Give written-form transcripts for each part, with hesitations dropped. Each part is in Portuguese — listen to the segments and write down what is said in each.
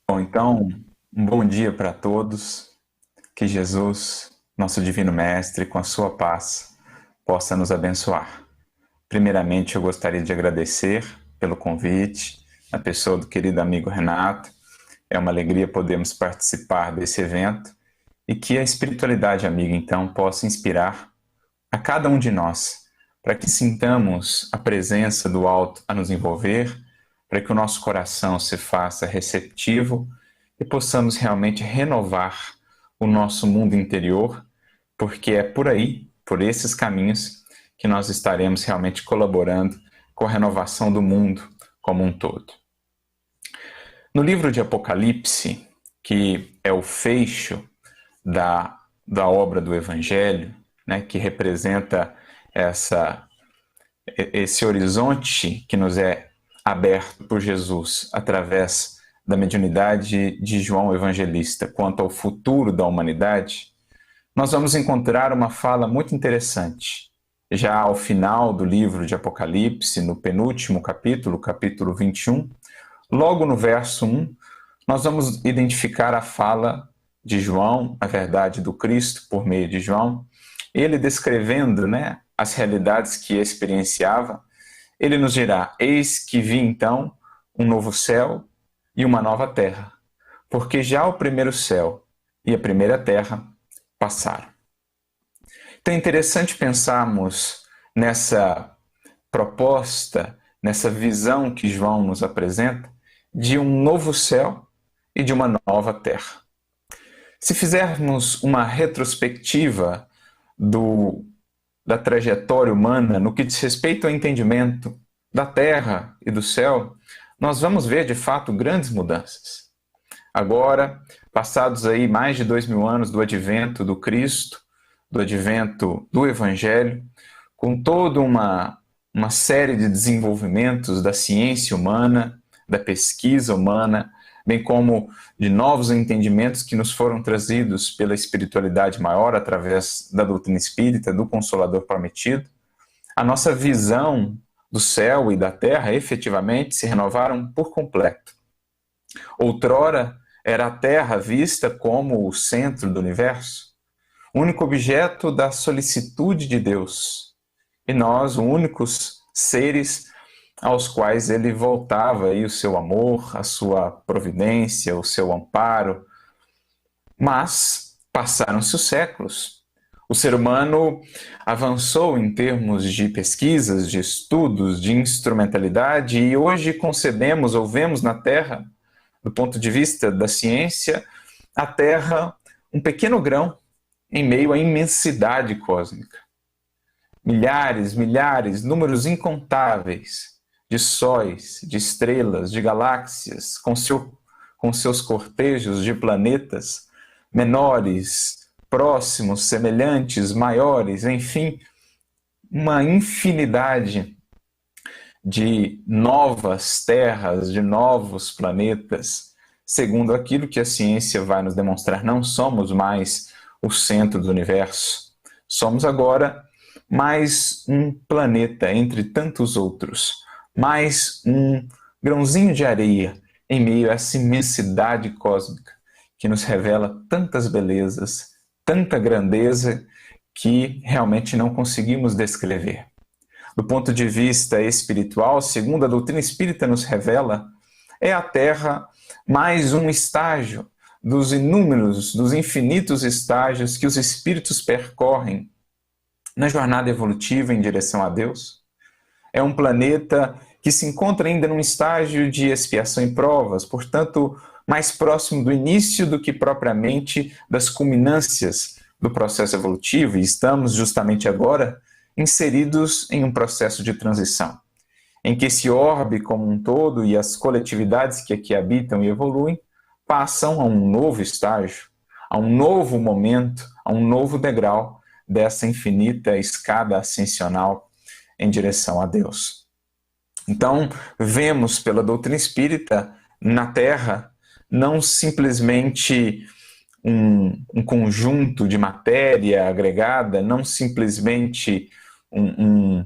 Bom, então, um bom dia para todos. Que Jesus, nosso Divino Mestre, com a sua paz, possa nos abençoar. Primeiramente, eu gostaria de agradecer pelo convite, na pessoa do querido amigo Renato. É uma alegria podermos participar desse evento e que a espiritualidade amiga, então, possa inspirar a cada um de nós, para que sintamos a presença do alto a nos envolver, para que o nosso coração se faça receptivo e possamos realmente renovar o nosso mundo interior, porque é por aí, por esses caminhos, que nós estaremos realmente colaborando com a renovação do mundo como um todo. No livro de Apocalipse, que é o fecho da obra do Evangelho, né, que representa esse horizonte que nos é aberto por Jesus através da mediunidade de João Evangelista quanto ao futuro da humanidade, nós vamos encontrar uma fala muito interessante. Já ao final do livro de Apocalipse, no penúltimo capítulo, capítulo 21, logo no verso 1, nós vamos identificar a fala de João, a verdade do Cristo por meio de João, ele descrevendo, as realidades que experienciava. Ele nos dirá: eis que vi então um novo céu e uma nova terra, porque já o primeiro céu e a primeira terra passaram. Então é interessante pensarmos nessa proposta, nessa visão que João nos apresenta de um novo céu e de uma nova terra. Se fizermos uma retrospectiva da trajetória humana no que diz respeito ao entendimento da terra e do céu, nós vamos ver de fato grandes mudanças. Agora, passados aí mais de 2000 anos do advento do Cristo, do advento do Evangelho, com toda uma série de desenvolvimentos da ciência humana, da pesquisa humana, bem como de novos entendimentos que nos foram trazidos pela espiritualidade maior através da doutrina espírita, do Consolador Prometido, a nossa visão do céu e da terra efetivamente se renovaram por completo. Outrora, era a terra vista como o centro do universo, o único objeto da solicitude de Deus, e nós, os únicos seres aos quais ele voltava aí o seu amor, a sua providência, o seu amparo. Mas passaram-se os séculos. O ser humano avançou em termos de pesquisas, de estudos, de instrumentalidade, e hoje concebemos ou vemos na Terra, do ponto de vista da ciência, a Terra um pequeno grão em meio à imensidade cósmica. Milhares, números incontáveis de sóis, de estrelas, de galáxias, com seus cortejos de planetas menores, próximos, semelhantes, maiores, enfim, uma infinidade de novas terras, de novos planetas. Segundo aquilo que a ciência vai nos demonstrar, não somos mais o centro do universo. Somos agora mais um planeta entre tantos outros, mais um grãozinho de areia em meio a essa imensidade cósmica que nos revela tantas belezas, tanta grandeza que realmente não conseguimos descrever. Do ponto de vista espiritual, segundo a doutrina espírita nos revela, é a Terra mais um estágio dos inúmeros, dos infinitos estágios que os espíritos percorrem na jornada evolutiva em direção a Deus. É um planeta que se encontra ainda num estágio de expiação e provas, portanto, mais próximo do início do que propriamente das culminâncias do processo evolutivo, e estamos justamente agora inseridos em um processo de transição, em que esse orbe como um todo e as coletividades que aqui habitam e evoluem passam a um novo estágio, a um novo momento, a um novo degrau dessa infinita escada ascensional em direção a Deus. Então, vemos pela doutrina espírita na Terra não simplesmente um conjunto de matéria agregada, não simplesmente um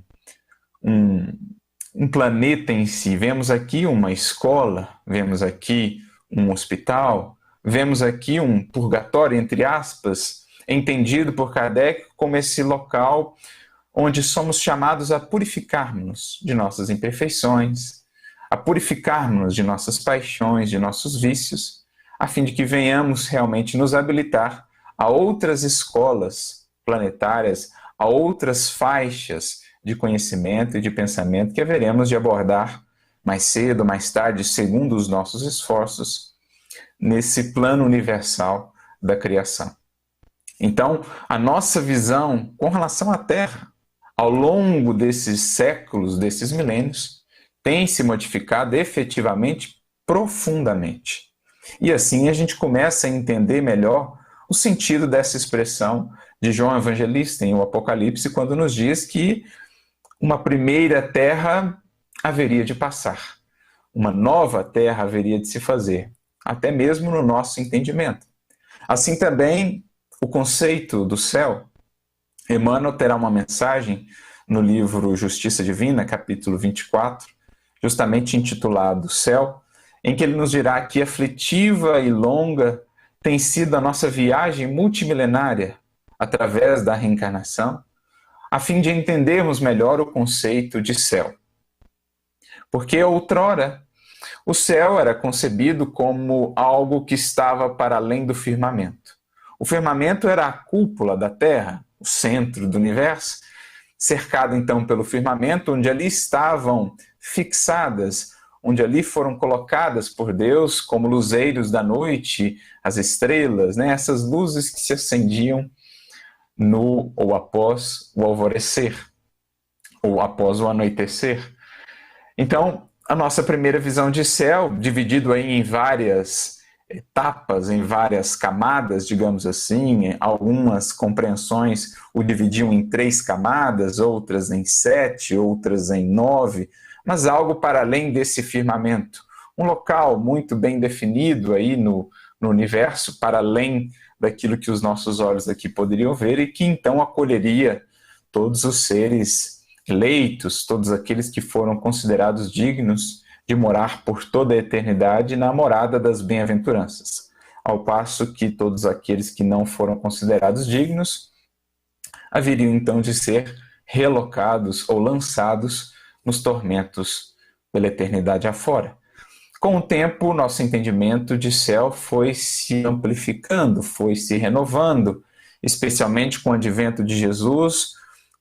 planeta em si. Vemos aqui uma escola, vemos aqui um hospital, vemos aqui um purgatório, entre aspas, entendido por Kardec como esse local onde somos chamados a purificarmos de nossas imperfeições, a purificarmos de nossas paixões, de nossos vícios, a fim de que venhamos realmente nos habilitar a outras escolas planetárias, a outras faixas de conhecimento e de pensamento que haveremos de abordar mais cedo, mais tarde, segundo os nossos esforços, nesse plano universal da criação. Então, a nossa visão com relação à Terra, ao longo desses séculos, desses milênios, tem se modificado efetivamente profundamente. E assim a gente começa a entender melhor o sentido dessa expressão de João Evangelista em O Apocalipse, quando nos diz que uma primeira terra haveria de passar, uma nova terra haveria de se fazer, até mesmo no nosso entendimento. Assim também, o conceito do céu, Emmanuel terá uma mensagem no livro Justiça Divina, capítulo 24, justamente intitulado Céu, em que ele nos dirá que aflitiva e longa tem sido a nossa viagem multimilenária através da reencarnação, a fim de entendermos melhor o conceito de céu. Porque outrora, o céu era concebido como algo que estava para além do firmamento. O firmamento era a cúpula da Terra, o centro do universo, cercado então pelo firmamento, onde ali estavam fixadas, onde ali foram colocadas por Deus como luzeiros da noite, as estrelas, né? Essas luzes que se acendiam no ou após o alvorecer, ou após o anoitecer. Então, a nossa primeira visão de céu, dividido aí em várias etapas, em várias camadas, digamos assim, algumas compreensões o dividiam em 3 camadas, outras em 7, outras em 9, mas algo para além desse firmamento. Um local muito bem definido aí no universo, para além daquilo que os nossos olhos aqui poderiam ver e que então acolheria todos os seres eleitos, todos aqueles que foram considerados dignos de morar por toda a eternidade na morada das bem-aventuranças, ao passo que todos aqueles que não foram considerados dignos haveriam então de ser relocados ou lançados nos tormentos pela eternidade afora. Com o tempo, nosso entendimento de céu foi se amplificando, foi se renovando, especialmente com o advento de Jesus,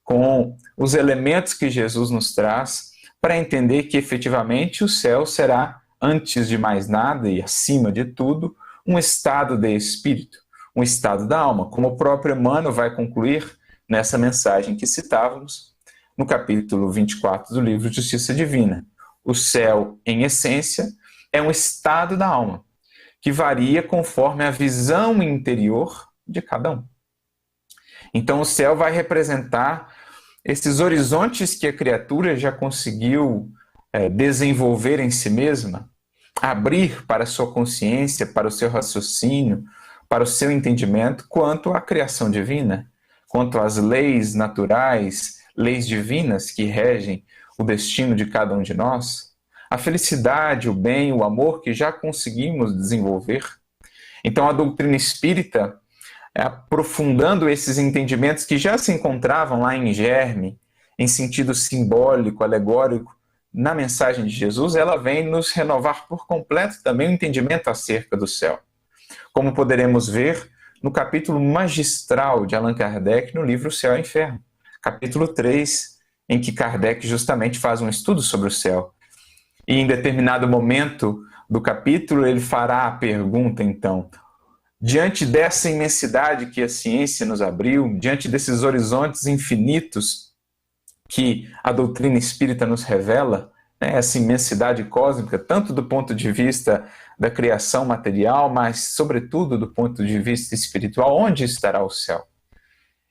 com os elementos que Jesus nos traz, para entender que efetivamente o céu será, antes de mais nada e acima de tudo, um estado de espírito, um estado da alma, como o próprio Emmanuel vai concluir nessa mensagem que citávamos, no capítulo 24 do livro Justiça Divina. O céu, em essência, é um estado da alma, que varia conforme a visão interior de cada um. Então o céu vai representar esses horizontes que a criatura já conseguiu desenvolver em si mesma, abrir para a sua consciência, para o seu raciocínio, para o seu entendimento quanto à criação divina, quanto às leis naturais, leis divinas que regem o destino de cada um de nós, a felicidade, o bem, o amor que já conseguimos desenvolver. Então a doutrina espírita, aprofundando esses entendimentos que já se encontravam lá em germe, em sentido simbólico, alegórico, na mensagem de Jesus, ela vem nos renovar por completo também o entendimento acerca do céu. Como poderemos ver no capítulo magistral de Allan Kardec no livro Céu e Inferno, capítulo 3, em que Kardec justamente faz um estudo sobre o céu. E em determinado momento do capítulo ele fará a pergunta, então, diante dessa imensidade que a ciência nos abriu, diante desses horizontes infinitos que a doutrina espírita nos revela, né, essa imensidade cósmica, tanto do ponto de vista da criação material, mas sobretudo do ponto de vista espiritual, onde estará o céu?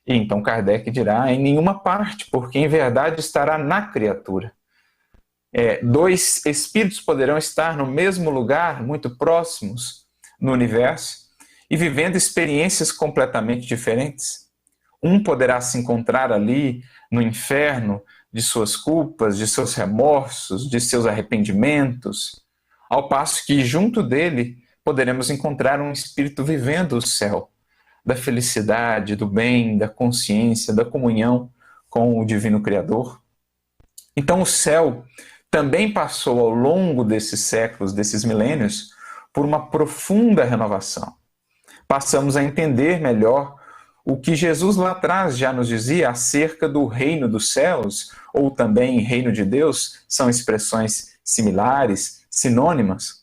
E então Kardec dirá, em nenhuma parte, porque em verdade estará na criatura. 2 espíritos poderão estar no mesmo lugar, muito próximos no universo, e vivendo experiências completamente diferentes. Um poderá se encontrar ali no inferno de suas culpas, de seus remorsos, de seus arrependimentos, ao passo que junto dele poderemos encontrar um espírito vivendo o céu, da felicidade, do bem, da consciência, da comunhão com o Divino Criador. Então o céu também passou ao longo desses séculos, desses milênios, por uma profunda renovação. Passamos a entender melhor o que Jesus lá atrás já nos dizia acerca do reino dos céus, ou também reino de Deus, são expressões similares, sinônimas,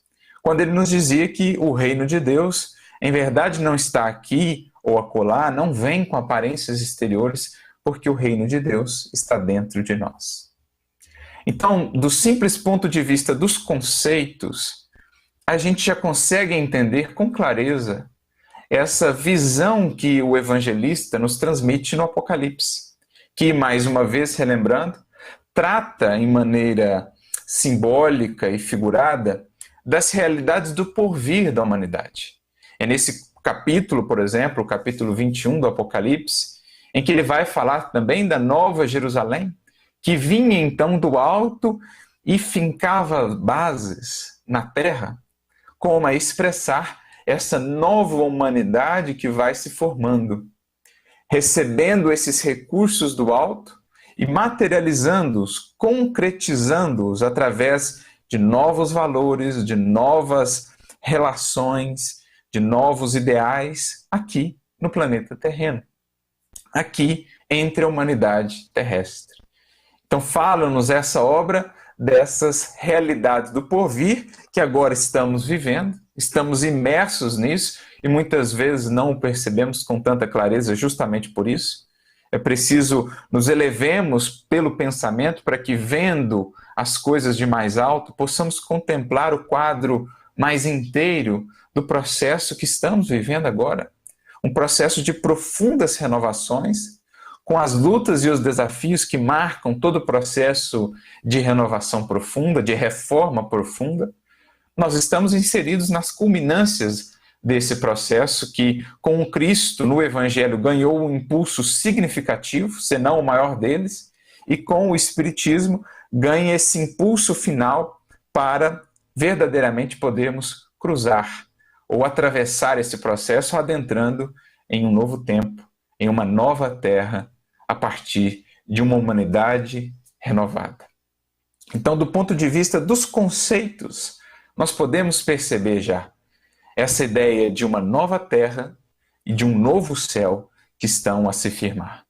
quando ele nos dizia que o reino de Deus, em verdade, não está aqui ou acolá, não vem com aparências exteriores, porque o reino de Deus está dentro de nós. Então, do simples ponto de vista dos conceitos, a gente já consegue entender com clareza essa visão que o evangelista nos transmite no Apocalipse, que, mais uma vez relembrando, trata em maneira simbólica e figurada das realidades do porvir da humanidade. É nesse capítulo, por exemplo, o capítulo 21 do Apocalipse, em que ele vai falar também da Nova Jerusalém, que vinha então do alto e fincava bases na terra, como a expressar essa nova humanidade que vai se formando, recebendo esses recursos do alto e materializando-os, concretizando-os através de novos valores, de novas relações, de novos ideais aqui no planeta terreno, aqui entre a humanidade terrestre. Então fala-nos essa obra dessas realidades do porvir que agora estamos vivendo, estamos imersos nisso e muitas vezes não o percebemos com tanta clareza justamente por isso. É preciso nos elevemos pelo pensamento para que, vendo as coisas de mais alto, possamos contemplar o quadro mais inteiro do processo que estamos vivendo agora. Um processo de profundas renovações, com as lutas e os desafios que marcam todo o processo de renovação profunda, de reforma profunda. Nós estamos inseridos nas culminâncias desse processo que, com o Cristo no Evangelho, ganhou um impulso significativo, senão o maior deles, e com o Espiritismo ganha esse impulso final para verdadeiramente podermos cruzar ou atravessar esse processo adentrando em um novo tempo, em uma nova terra, a partir de uma humanidade renovada. Então, do ponto de vista dos conceitos, nós podemos perceber já essa ideia de uma nova terra e de um novo céu que estão a se firmar.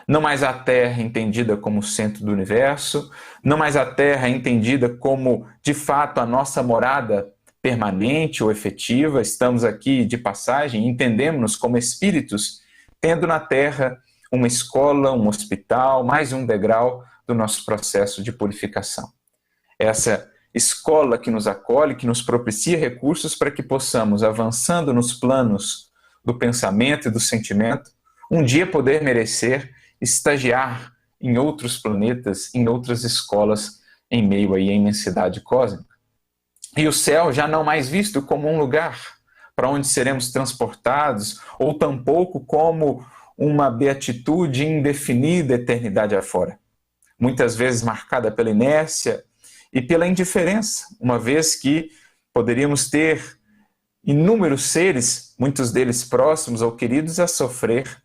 Não mais a Terra entendida como o centro do universo, não mais a Terra entendida como, de fato, a nossa morada permanente ou efetiva. Estamos aqui de passagem, entendemos-nos como espíritos, tendo na Terra uma escola, um hospital, mais um degrau do nosso processo de purificação. Essa escola que nos acolhe, que nos propicia recursos para que possamos, avançando nos planos do pensamento e do sentimento, um dia poder merecer estagiar em outros planetas, em outras escolas, em meio à imensidade cósmica. E o céu já não mais visto como um lugar para onde seremos transportados, ou tampouco como uma beatitude indefinida eternidade afora. Muitas vezes marcada pela inércia e pela indiferença, uma vez que poderíamos ter inúmeros seres, muitos deles próximos ou queridos, a sofrer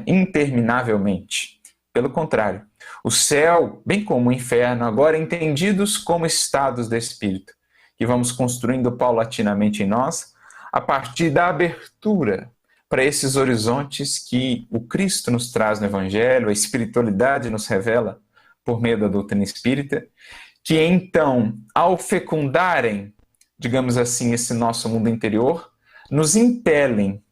interminavelmente. Pelo contrário, o céu, bem como o inferno, agora entendidos como estados de espírito, que vamos construindo paulatinamente em nós, a partir da abertura para esses horizontes que o Cristo nos traz no Evangelho, a espiritualidade nos revela por meio da doutrina espírita, que então, ao fecundarem, digamos assim, esse nosso mundo interior, nos impelem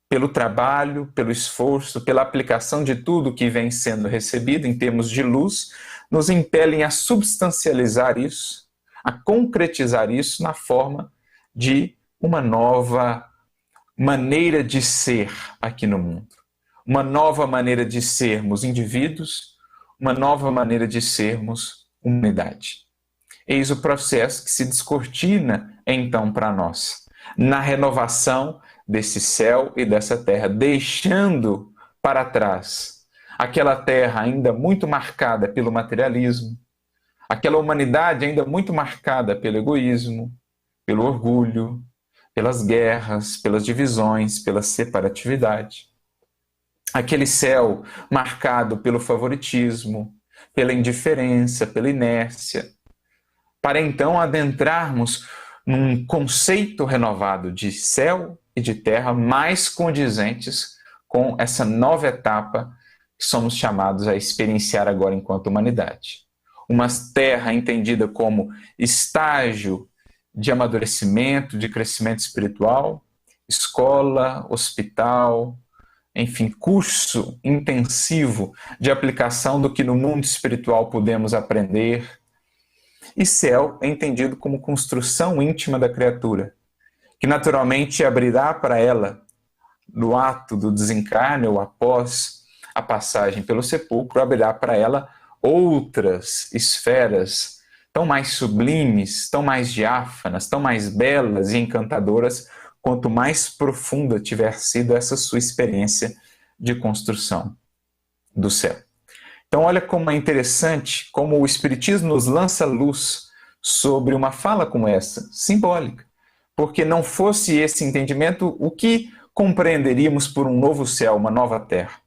pelo trabalho, pelo esforço, pela aplicação de tudo que vem sendo recebido em termos de luz, nos impelem a substancializar isso, a concretizar isso na forma de uma nova maneira de ser aqui no mundo. Uma nova maneira de sermos indivíduos, uma nova maneira de sermos humanidade. Eis o processo que se descortina, então, para nós, na renovação desse céu e dessa terra, deixando para trás aquela terra ainda muito marcada pelo materialismo, aquela humanidade ainda muito marcada pelo egoísmo, pelo orgulho, pelas guerras, pelas divisões, pela separatividade. Aquele céu marcado pelo favoritismo, pela indiferença, pela inércia, para então adentrarmos num conceito renovado de céu e de terra mais condizentes com essa nova etapa que somos chamados a experienciar agora enquanto humanidade. Uma terra entendida como estágio de amadurecimento, de crescimento espiritual, escola, hospital, enfim, curso intensivo de aplicação do que no mundo espiritual podemos aprender. E céu é entendido como construção íntima da criatura, que naturalmente abrirá para ela, no ato do desencarne ou após a passagem pelo sepulcro, abrirá para ela outras esferas tão mais sublimes, tão mais diáfanas, tão mais belas e encantadoras, quanto mais profunda tiver sido essa sua experiência de construção do céu. Então olha como é interessante, como o Espiritismo nos lança luz sobre uma fala como essa, simbólica. Porque não fosse esse entendimento, o que compreenderíamos por um novo céu, uma nova terra?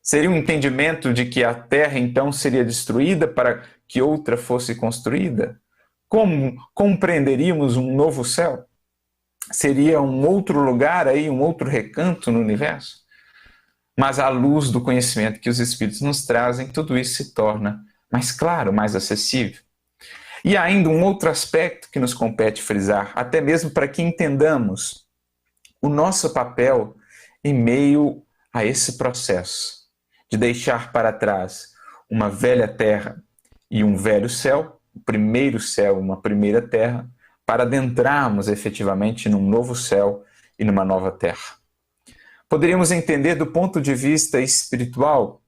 Seria um entendimento de que a terra então seria destruída para que outra fosse construída? Como compreenderíamos um novo céu? Seria um outro lugar aí, um outro recanto no universo? Mas à luz do conhecimento que os Espíritos nos trazem, tudo isso se torna mais claro, mais acessível. E ainda um outro aspecto que nos compete frisar, até mesmo para que entendamos o nosso papel em meio a esse processo de deixar para trás uma velha terra e um velho céu, o primeiro céu, uma primeira terra, para adentrarmos efetivamente num novo céu e numa nova terra. Poderíamos entender do ponto de vista espiritual,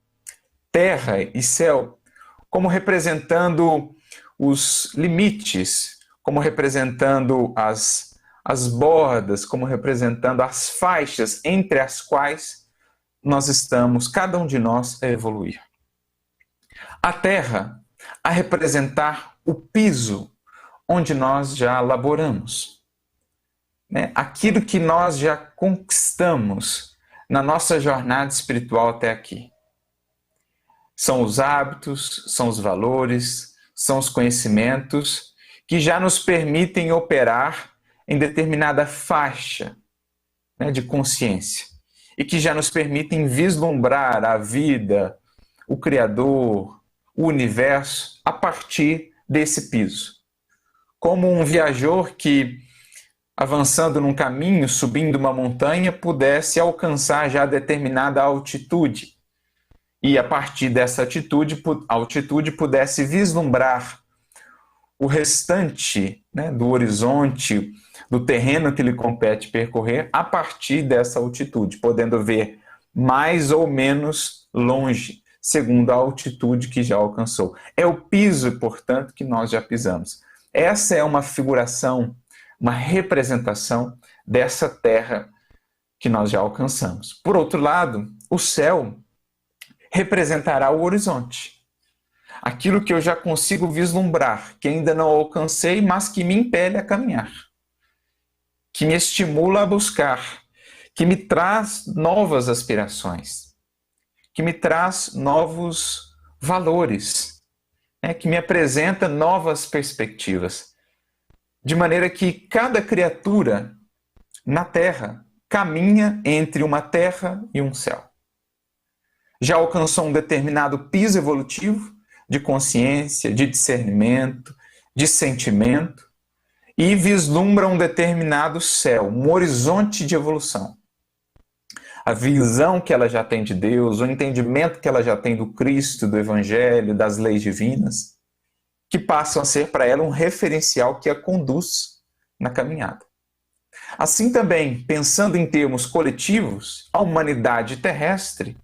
terra e céu, como representando os limites, como representando as bordas, como representando as faixas entre as quais nós estamos, cada um de nós, a evoluir. A terra a representar o piso onde nós já laboramos, né? Aquilo que nós já conquistamos na nossa jornada espiritual até aqui. São os hábitos, são os valores, são os conhecimentos que já nos permitem operar em determinada faixa, né, de consciência e que já nos permitem vislumbrar a vida, o Criador, o universo a partir desse piso. Como um viajor que, avançando num caminho, subindo uma montanha, pudesse alcançar já determinada altitude. E a partir dessa altitude pudesse vislumbrar o restante, né, do horizonte, do terreno que lhe compete percorrer a partir dessa altitude, podendo ver mais ou menos longe, segundo a altitude que já alcançou. É o piso, portanto, que nós já pisamos. Essa é uma figuração, uma representação dessa terra que nós já alcançamos. Por outro lado, o céu representará o horizonte. Aquilo que eu já consigo vislumbrar, que ainda não alcancei, mas que me impele a caminhar, que me estimula a buscar, que me traz novas aspirações, que me traz novos valores, né, que me apresenta novas perspectivas, de maneira que cada criatura na Terra caminha entre uma terra e um céu. Já alcançou um determinado piso evolutivo de consciência, de discernimento, de sentimento, e vislumbra um determinado céu, um horizonte de evolução. A visão que ela já tem de Deus, o entendimento que ela já tem do Cristo, do Evangelho, das leis divinas, que passam a ser para ela um referencial que a conduz na caminhada. Assim também, pensando em termos coletivos, a humanidade terrestre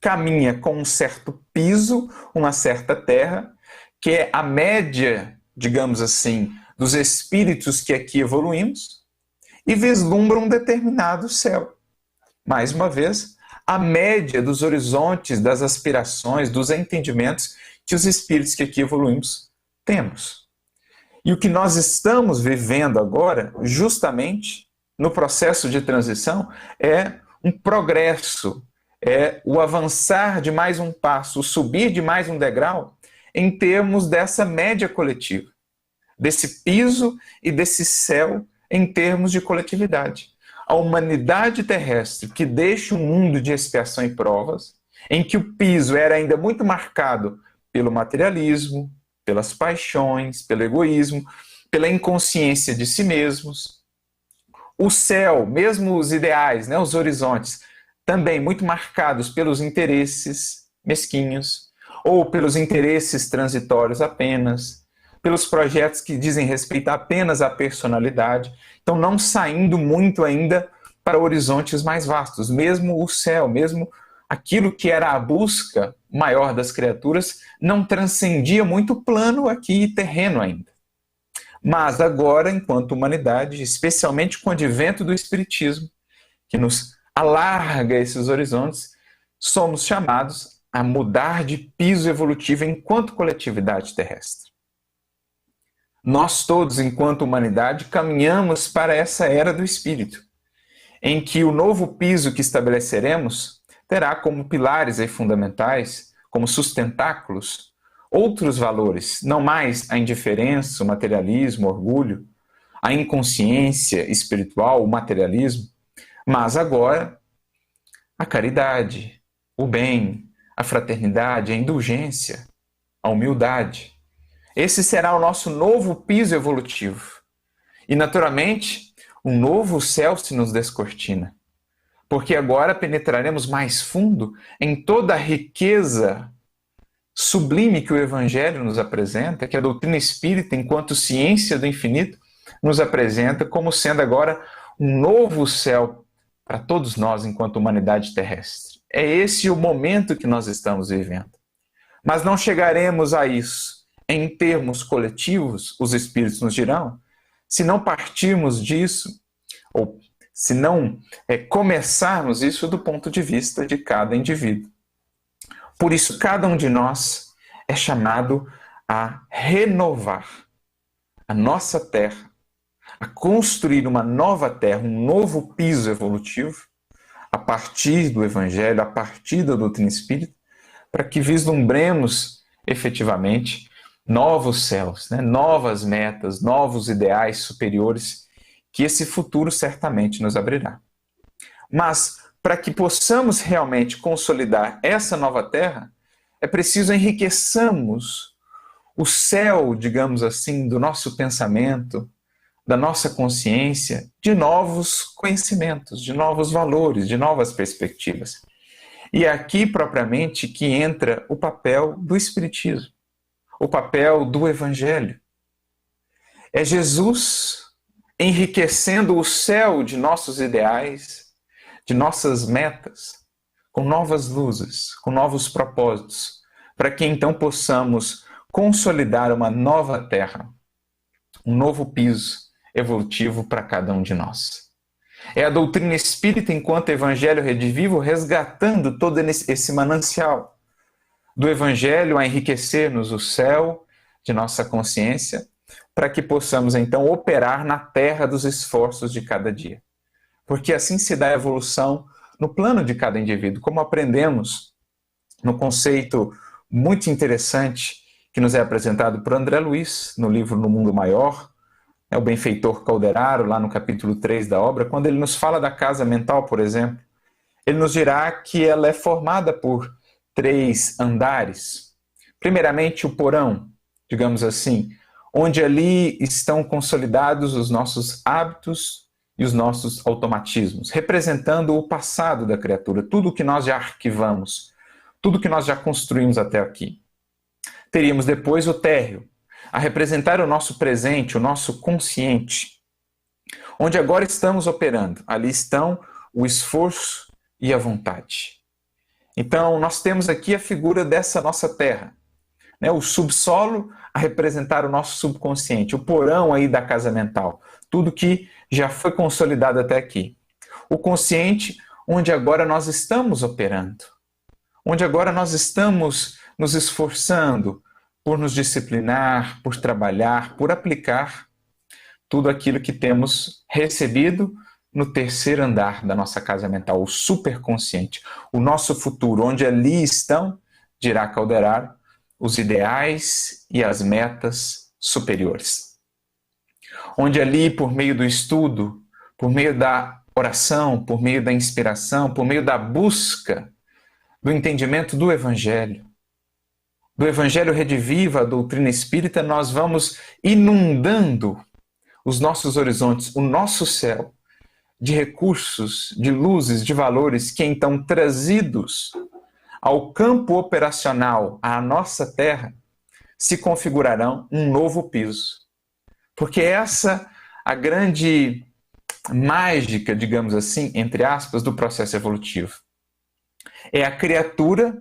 caminha com um certo piso, uma certa terra, que é a média, digamos assim, dos espíritos que aqui evoluímos, e vislumbra um determinado céu. Mais uma vez, a média dos horizontes, das aspirações, dos entendimentos que os espíritos que aqui evoluímos temos. E o que nós estamos vivendo agora, justamente, no processo de transição é um progresso, é o avançar de mais um passo, o subir de mais um degrau em termos dessa média coletiva, desse piso e desse céu em termos de coletividade. A humanidade terrestre que deixa um mundo de expiação e provas, em que o piso era ainda muito marcado pelo materialismo, pelas paixões, pelo egoísmo, pela inconsciência de si mesmos. O céu, mesmo os ideais, né, os horizontes, também muito marcados pelos interesses mesquinhos, ou pelos interesses transitórios apenas, pelos projetos que dizem respeito apenas à personalidade, então não saindo muito ainda para horizontes mais vastos. Mesmo o céu, mesmo aquilo que era a busca maior das criaturas, não transcendia muito o plano aqui terreno ainda. Mas agora, enquanto humanidade, especialmente com o advento do Espiritismo, que nos alarga esses horizontes, somos chamados a mudar de piso evolutivo enquanto coletividade terrestre. Nós todos, enquanto humanidade, caminhamos para essa era do Espírito, em que o novo piso que estabeleceremos terá como pilares e fundamentais, como sustentáculos, outros valores, não mais a indiferença, o materialismo, o orgulho, a inconsciência espiritual, o materialismo, mas agora a caridade, o bem, a fraternidade, a indulgência, a humildade. Esse será o nosso novo piso evolutivo. E, naturalmente, um novo céu se nos descortina, porque agora penetraremos mais fundo em toda a riqueza sublime que o Evangelho nos apresenta, que a doutrina espírita, enquanto ciência do infinito, nos apresenta como sendo agora um novo céu para todos nós enquanto humanidade terrestre. É esse o momento que nós estamos vivendo. Mas não chegaremos a isso em termos coletivos, os espíritos nos dirão, se não partirmos disso, ou se não começarmos isso do ponto de vista de cada indivíduo. Por isso, cada um de nós é chamado a renovar a nossa terra, a construir uma nova terra, um novo piso evolutivo, a partir do Evangelho, a partir da doutrina espírita, para que vislumbremos efetivamente novos céus, né? Novas metas, novos ideais superiores, que esse futuro certamente nos abrirá. Mas, para que possamos realmente consolidar essa nova terra, é preciso enriqueçamos o céu, digamos assim, do nosso pensamento, da nossa consciência, de novos conhecimentos, de novos valores, de novas perspectivas. E é aqui, propriamente, que entra o papel do Espiritismo, o papel do Evangelho. É Jesus enriquecendo o céu de nossos ideais, de nossas metas, com novas luzes, com novos propósitos, para que então possamos consolidar uma nova terra, um novo piso evolutivo para cada um de nós. É a doutrina espírita, enquanto Evangelho redivivo, resgatando todo esse manancial do Evangelho a enriquecer-nos o céu de nossa consciência, para que possamos então operar na terra dos esforços de cada dia. Porque assim se dá a evolução no plano de cada indivíduo, como aprendemos no conceito muito interessante que nos é apresentado por André Luiz, no livro No Mundo Maior, o benfeitor Calderaro, lá no capítulo 3 da obra, quando ele nos fala da casa mental, por exemplo, ele nos dirá que ela é formada por 3 andares. Primeiramente, o porão, digamos assim, onde ali estão consolidados os nossos hábitos e os nossos automatismos, representando o passado da criatura, tudo que nós já arquivamos, tudo que nós já construímos até aqui. Teríamos depois o térreo, a representar o nosso presente, o nosso consciente, onde agora estamos operando. Ali estão o esforço e a vontade. Então, nós temos aqui a figura dessa nossa terra, né? O subsolo a representar o nosso subconsciente, o porão aí da casa mental, tudo que já foi consolidado até aqui. O consciente, onde agora nós estamos operando, onde agora nós estamos nos esforçando por nos disciplinar, por trabalhar, por aplicar tudo aquilo que temos recebido no terceiro andar da nossa casa mental, o superconsciente, o nosso futuro, onde ali estão, dirá Calderaro, os ideais e as metas superiores. Onde ali, por meio do estudo, por meio da oração, por meio da inspiração, por meio da busca do entendimento do Evangelho rediviva, a doutrina espírita, nós vamos inundando os nossos horizontes, o nosso céu, de recursos, de luzes, de valores que então trazidos ao campo operacional, à nossa terra, se configurarão um novo piso. Porque essa a grande mágica, digamos assim, entre aspas, do processo evolutivo. É a criatura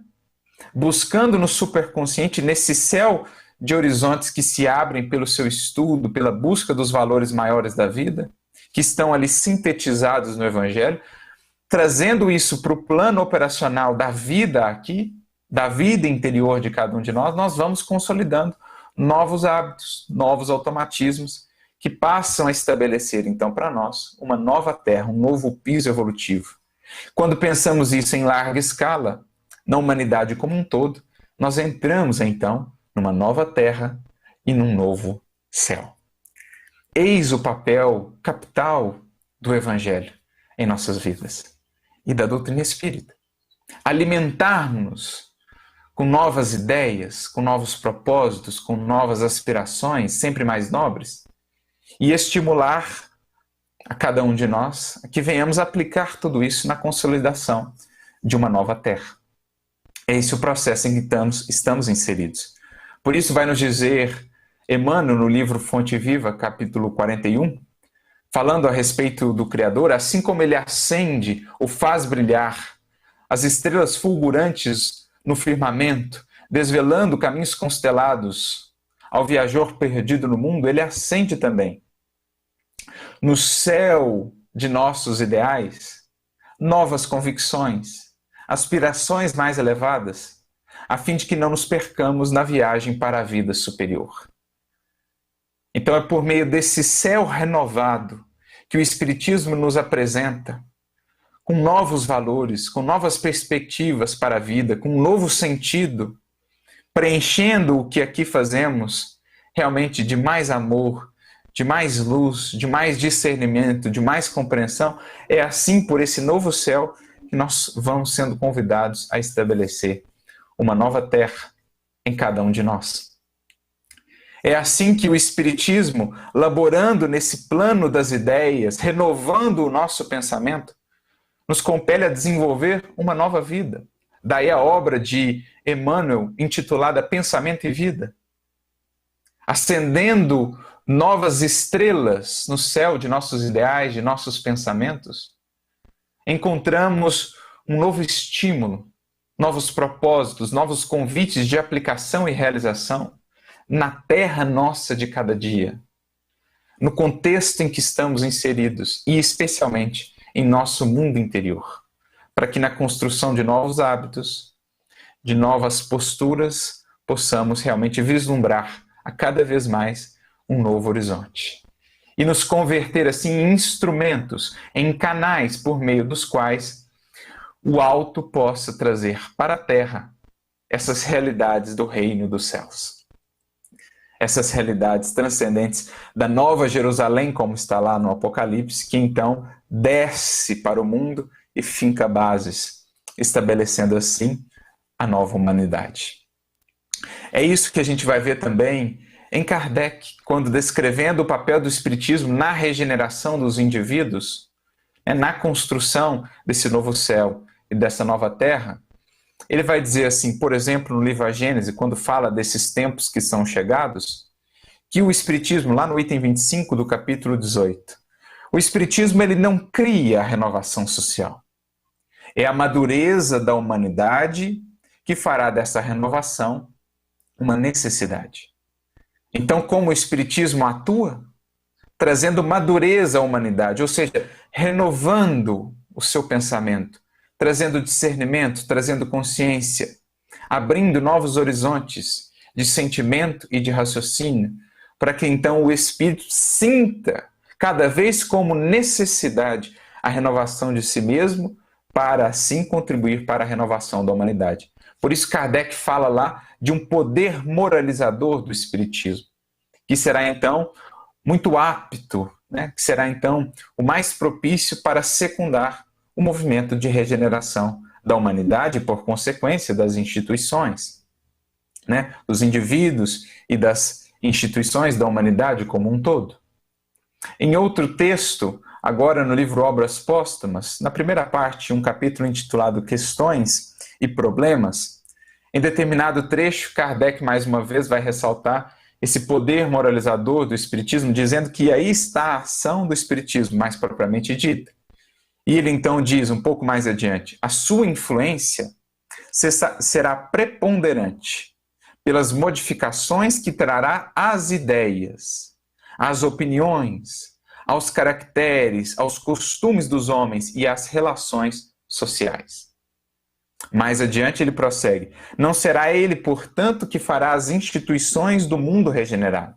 buscando no superconsciente, nesse céu de horizontes que se abrem pelo seu estudo, pela busca dos valores maiores da vida, que estão ali sintetizados no Evangelho, trazendo isso para o plano operacional da vida aqui, da vida interior de cada um de nós, nós vamos consolidando novos hábitos, novos automatismos, que passam a estabelecer, então, para nós, uma nova terra, um novo piso evolutivo. Quando pensamos isso em larga escala, na humanidade como um todo, nós entramos, então, numa nova terra e num novo céu. Eis o papel capital do Evangelho em nossas vidas e da doutrina espírita. Alimentar-nos com novas ideias, com novos propósitos, com novas aspirações, sempre mais nobres, e estimular a cada um de nós a que venhamos aplicar tudo isso na consolidação de uma nova terra. É esse o processo em que estamos inseridos. Por isso vai nos dizer Emmanuel no livro Fonte Viva, capítulo 41, falando a respeito do Criador, assim como ele acende ou faz brilhar as estrelas fulgurantes no firmamento, desvelando caminhos constelados ao viajor perdido no mundo, ele acende também no céu de nossos ideais novas convicções, aspirações mais elevadas, a fim de que não nos percamos na viagem para a vida superior. Então é por meio desse céu renovado que o Espiritismo nos apresenta, com novos valores, com novas perspectivas para a vida, com um novo sentido, preenchendo o que aqui fazemos realmente de mais amor, de mais luz, de mais discernimento, de mais compreensão. É assim, por esse novo céu, que nós vamos sendo convidados a estabelecer uma nova terra em cada um de nós. É assim que o Espiritismo, laborando nesse plano das ideias, renovando o nosso pensamento, nos compele a desenvolver uma nova vida. Daí a obra de Emmanuel, intitulada Pensamento e Vida. Acendendo novas estrelas no céu de nossos ideais, de nossos pensamentos, encontramos um novo estímulo, novos propósitos, novos convites de aplicação e realização na terra nossa de cada dia, no contexto em que estamos inseridos e especialmente em nosso mundo interior, para que na construção de novos hábitos, de novas posturas, possamos realmente vislumbrar a cada vez mais um novo horizonte. E nos converter assim em instrumentos, em canais por meio dos quais o alto possa trazer para a terra essas realidades do reino dos céus. Essas realidades transcendentes da Nova Jerusalém, como está lá no Apocalipse, que então desce para o mundo e finca bases, estabelecendo assim a nova humanidade. É isso que a gente vai ver também em Kardec, quando descrevendo o papel do Espiritismo na regeneração dos indivíduos, na construção desse novo céu e dessa nova terra. Ele vai dizer assim, por exemplo, no livro A Gênese, quando fala desses tempos que são chegados, que o Espiritismo, lá no item 25 do capítulo 18, o Espiritismo ele não cria a renovação social. É a madureza da humanidade que fará dessa renovação uma necessidade. Então, como o Espiritismo atua? Trazendo madureza à humanidade, ou seja, renovando o seu pensamento, trazendo discernimento, trazendo consciência, abrindo novos horizontes de sentimento e de raciocínio, para que então o espírito sinta cada vez como necessidade a renovação de si mesmo, para assim contribuir para a renovação da humanidade. Por isso Kardec fala lá de um poder moralizador do Espiritismo, que será então muito apto, né? Que será então o mais propício para secundar o movimento de regeneração da humanidade e, por consequência, das instituições, né? Dos indivíduos e das instituições da humanidade como um todo. Em outro texto, agora no livro Obras Póstumas, na primeira parte, um capítulo intitulado Questões e Problemas, em determinado trecho, Kardec mais uma vez vai ressaltar esse poder moralizador do Espiritismo, dizendo que aí está a ação do Espiritismo, mais propriamente dita. E ele então diz, um pouco mais adiante, a sua influência será preponderante pelas modificações que trará às ideias, às opiniões, aos caracteres, aos costumes dos homens e às relações sociais. Mais adiante ele prossegue, não será ele, portanto, que fará as instituições do mundo regenerado.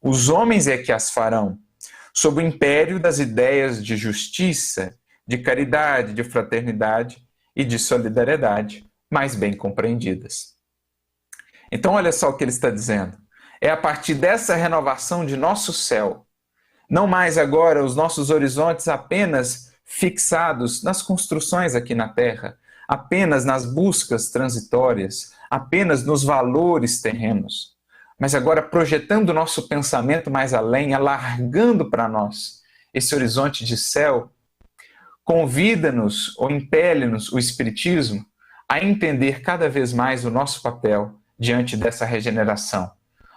Os homens é que as farão, sob o império das ideias de justiça, de caridade, de fraternidade e de solidariedade, mais bem compreendidas. Então olha só o que ele está dizendo. É a partir dessa renovação de nosso céu, não mais agora os nossos horizontes apenas fixados nas construções aqui na Terra, apenas nas buscas transitórias, apenas nos valores terrenos, mas agora projetando o nosso pensamento mais além, alargando para nós esse horizonte de céu, convida-nos ou impele-nos o Espiritismo a entender cada vez mais o nosso papel diante dessa regeneração,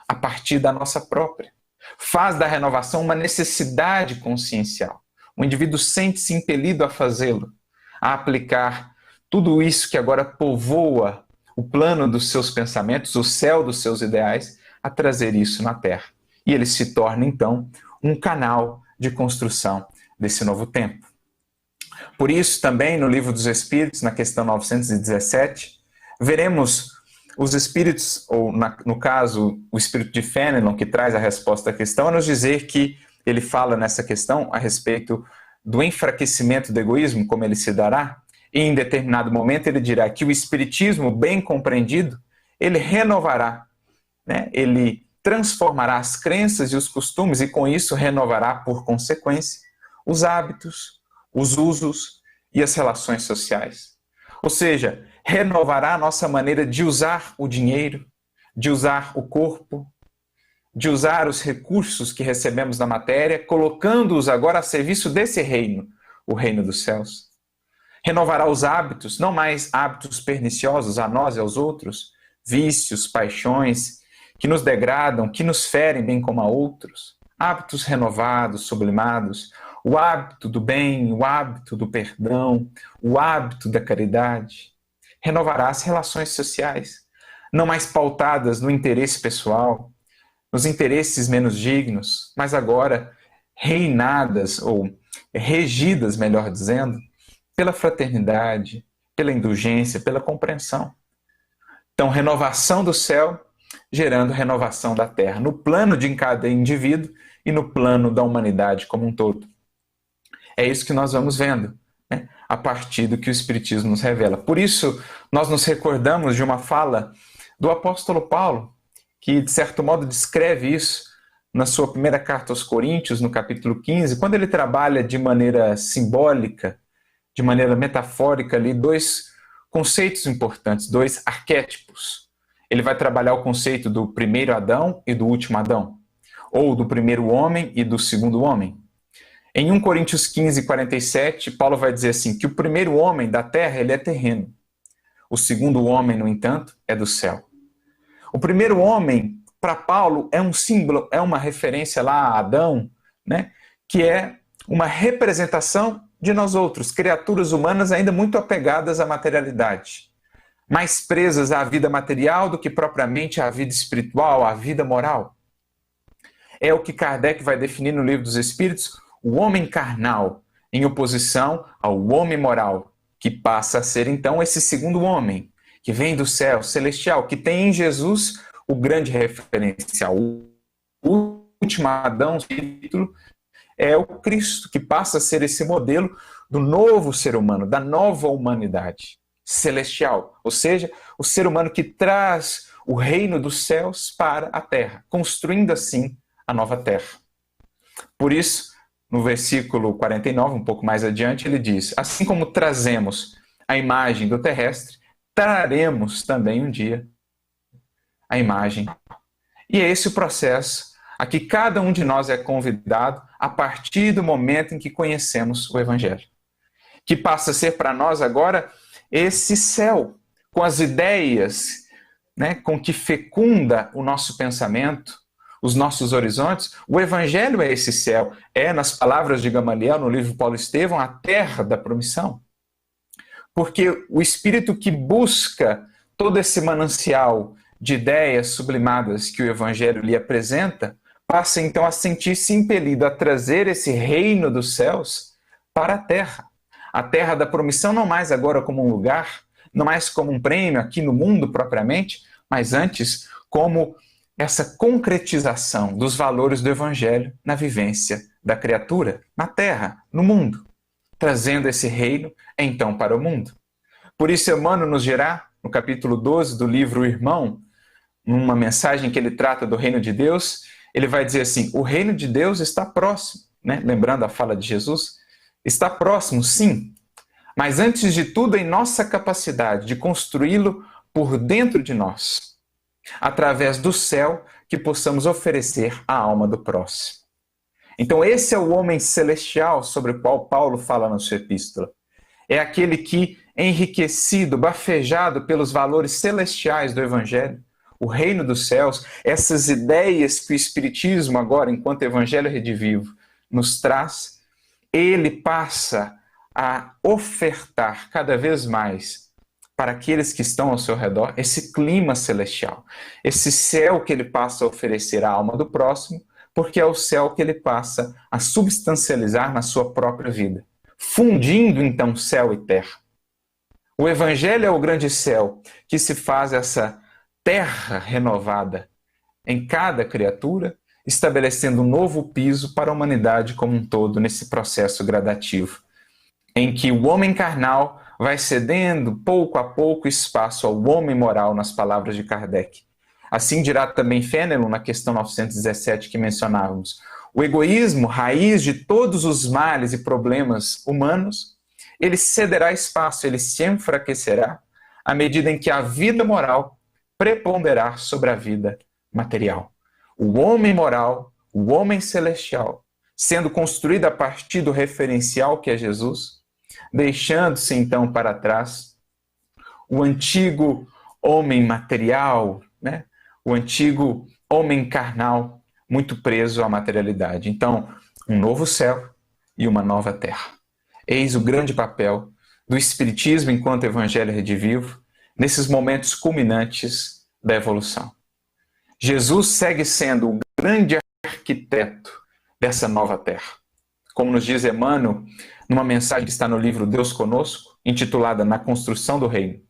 a partir da nossa própria. Faz da renovação uma necessidade consciencial. O indivíduo sente-se impelido a fazê-lo, a aplicar tudo isso que agora povoa o plano dos seus pensamentos, o céu dos seus ideais, a trazer isso na Terra. E ele se torna, então, um canal de construção desse novo tempo. Por isso, também, no Livro dos Espíritos, na questão 917, veremos os espíritos, ou no caso, o espírito de Fenelon, que traz a resposta à questão, a nos dizer que ele fala nessa questão a respeito do enfraquecimento do egoísmo, como ele se dará, e em determinado momento ele dirá que o espiritismo, bem compreendido, ele renovará, né? Ele transformará as crenças e os costumes e com isso renovará, por consequência, os hábitos, os usos e as relações sociais. Ou seja, renovará a nossa maneira de usar o dinheiro, de usar o corpo, de usar os recursos que recebemos da matéria, colocando-os agora a serviço desse reino, o reino dos céus. Renovará os hábitos, não mais hábitos perniciosos a nós e aos outros, vícios, paixões, que nos degradam, que nos ferem bem como a outros. Hábitos renovados, sublimados, o hábito do bem, o hábito do perdão, o hábito da caridade. Renovará as relações sociais, não mais pautadas no interesse pessoal, nos interesses menos dignos, mas agora reinadas, ou regidas, melhor dizendo, pela fraternidade, pela indulgência, pela compreensão. Então, renovação do céu, gerando renovação da terra, no plano de cada indivíduo e no plano da humanidade como um todo. É isso que nós vamos vendo, né? A partir do que o Espiritismo nos revela. Por isso, nós nos recordamos de uma fala do apóstolo Paulo, que, de certo modo, descreve isso na sua primeira carta aos Coríntios, no capítulo 15, quando ele trabalha de maneira simbólica, de maneira metafórica, ali, dois conceitos importantes, dois arquétipos. Ele vai trabalhar o conceito do primeiro Adão e do último Adão, ou do primeiro homem e do segundo homem. Em 1 Coríntios 15, 47, Paulo vai dizer assim, que o primeiro homem da terra, ele é terreno. O segundo homem, no entanto, é do céu. O primeiro homem, para Paulo, é um símbolo, é uma referência lá a Adão, né? Que é uma representação de nós outros, criaturas humanas ainda muito apegadas à materialidade, mais presas à vida material do que propriamente à vida espiritual, à vida moral. É o que Kardec vai definir no Livro dos Espíritos, o homem carnal, em oposição ao homem moral, que passa a ser então esse segundo homem, que vem do céu celestial, que tem em Jesus o grande referencial. O último Adão, título, é o Cristo, que passa a ser esse modelo do novo ser humano, da nova humanidade celestial. Ou seja, o ser humano que traz o reino dos céus para a terra, construindo assim a nova terra. Por isso, no versículo 49, um pouco mais adiante, ele diz: assim como trazemos a imagem do terrestre, traremos também um dia a imagem. E é esse o processo a que cada um de nós é convidado a partir do momento em que conhecemos o Evangelho, que passa a ser para nós agora esse céu, com as ideias, né, com que fecunda o nosso pensamento, os nossos horizontes. O Evangelho é esse céu, é, nas palavras de Gamaliel, no livro Paulo Estevão, a terra da promissão. Porque o espírito que busca todo esse manancial de ideias sublimadas que o Evangelho lhe apresenta, passa então a sentir-se impelido a trazer esse reino dos céus para a terra da promissão, não mais agora como um lugar, não mais como um prêmio aqui no mundo propriamente, mas antes como essa concretização dos valores do Evangelho na vivência da criatura, na terra, no mundo, trazendo esse reino então para o mundo. Por isso, Emmanuel nos dirá, no capítulo 12 do livro O Irmão, numa mensagem que ele trata do reino de Deus, ele vai dizer assim: o reino de Deus está próximo, né? Lembrando a fala de Jesus, está próximo, sim, mas antes de tudo em nossa capacidade de construí-lo por dentro de nós, através do céu que possamos oferecer à alma do próximo. Então esse é o homem celestial sobre o qual Paulo fala na sua epístola. É aquele que, enriquecido, bafejado pelos valores celestiais do Evangelho, o reino dos céus, essas ideias que o Espiritismo agora, enquanto Evangelho redivivo, nos traz, ele passa a ofertar cada vez mais para aqueles que estão ao seu redor esse clima celestial, esse céu que ele passa a oferecer à alma do próximo, porque é o céu que ele passa a substancializar na sua própria vida, fundindo então céu e terra. O Evangelho é o grande céu que se faz essa terra renovada em cada criatura, estabelecendo um novo piso para a humanidade como um todo nesse processo gradativo, em que o homem carnal vai cedendo pouco a pouco espaço ao homem moral, nas palavras de Kardec. Assim dirá também Fénelon na questão 917 que mencionávamos. O egoísmo, raiz de todos os males e problemas humanos, ele cederá espaço, ele se enfraquecerá à medida em que a vida moral preponderar sobre a vida material. O homem moral, o homem celestial, sendo construído a partir do referencial que é Jesus, deixando-se então para trás o antigo homem material, né? O antigo homem carnal, muito preso à materialidade. Então, um novo céu e uma nova terra. Eis o grande papel do Espiritismo enquanto Evangelho redivivo, nesses momentos culminantes da evolução. Jesus segue sendo o grande arquiteto dessa nova terra. Como nos diz Emmanuel, numa mensagem que está no livro Deus Conosco, intitulada Na Construção do Reino,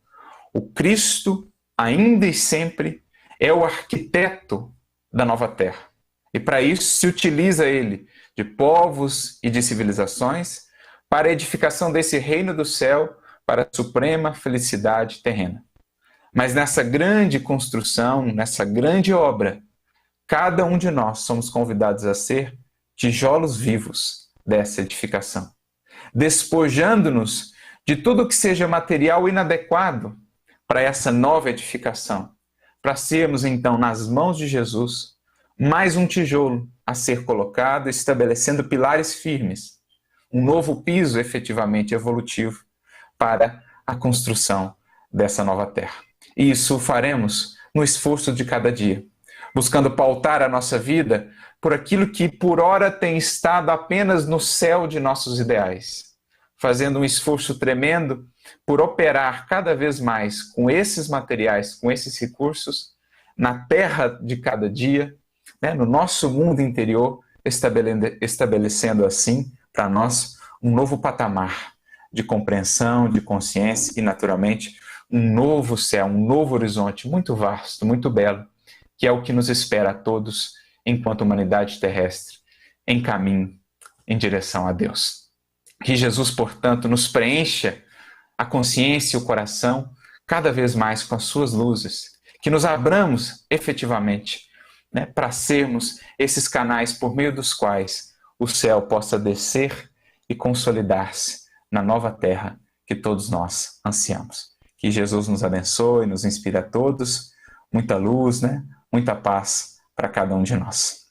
o Cristo, ainda e sempre, é o arquiteto da nova terra. E para isso se utiliza ele de povos e de civilizações para a edificação desse reino do céu para a suprema felicidade terrena. Mas nessa grande construção, nessa grande obra, cada um de nós somos convidados a ser tijolos vivos dessa edificação, despojando-nos de tudo que seja material inadequado para essa nova edificação, para sermos então nas mãos de Jesus mais um tijolo a ser colocado, estabelecendo pilares firmes, um novo piso efetivamente evolutivo para a construção dessa nova terra. E isso o faremos no esforço de cada dia, buscando pautar a nossa vida por aquilo que por ora tem estado apenas no céu de nossos ideais, fazendo um esforço tremendo por operar cada vez mais com esses materiais, com esses recursos, na terra de cada dia, né, no nosso mundo interior, estabelecendo assim para nós um novo patamar de compreensão, de consciência e, naturalmente, um novo céu, um novo horizonte muito vasto, muito belo, que é o que nos espera a todos enquanto humanidade terrestre, em caminho em direção a Deus. Que Jesus, portanto, nos preencha a consciência e o coração cada vez mais com as suas luzes, que nos abramos efetivamente, né, para sermos esses canais por meio dos quais o céu possa descer e consolidar-se na nova terra que todos nós ansiamos. Que Jesus nos abençoe, nos inspire a todos, muita luz, né, muita paz para cada um de nós.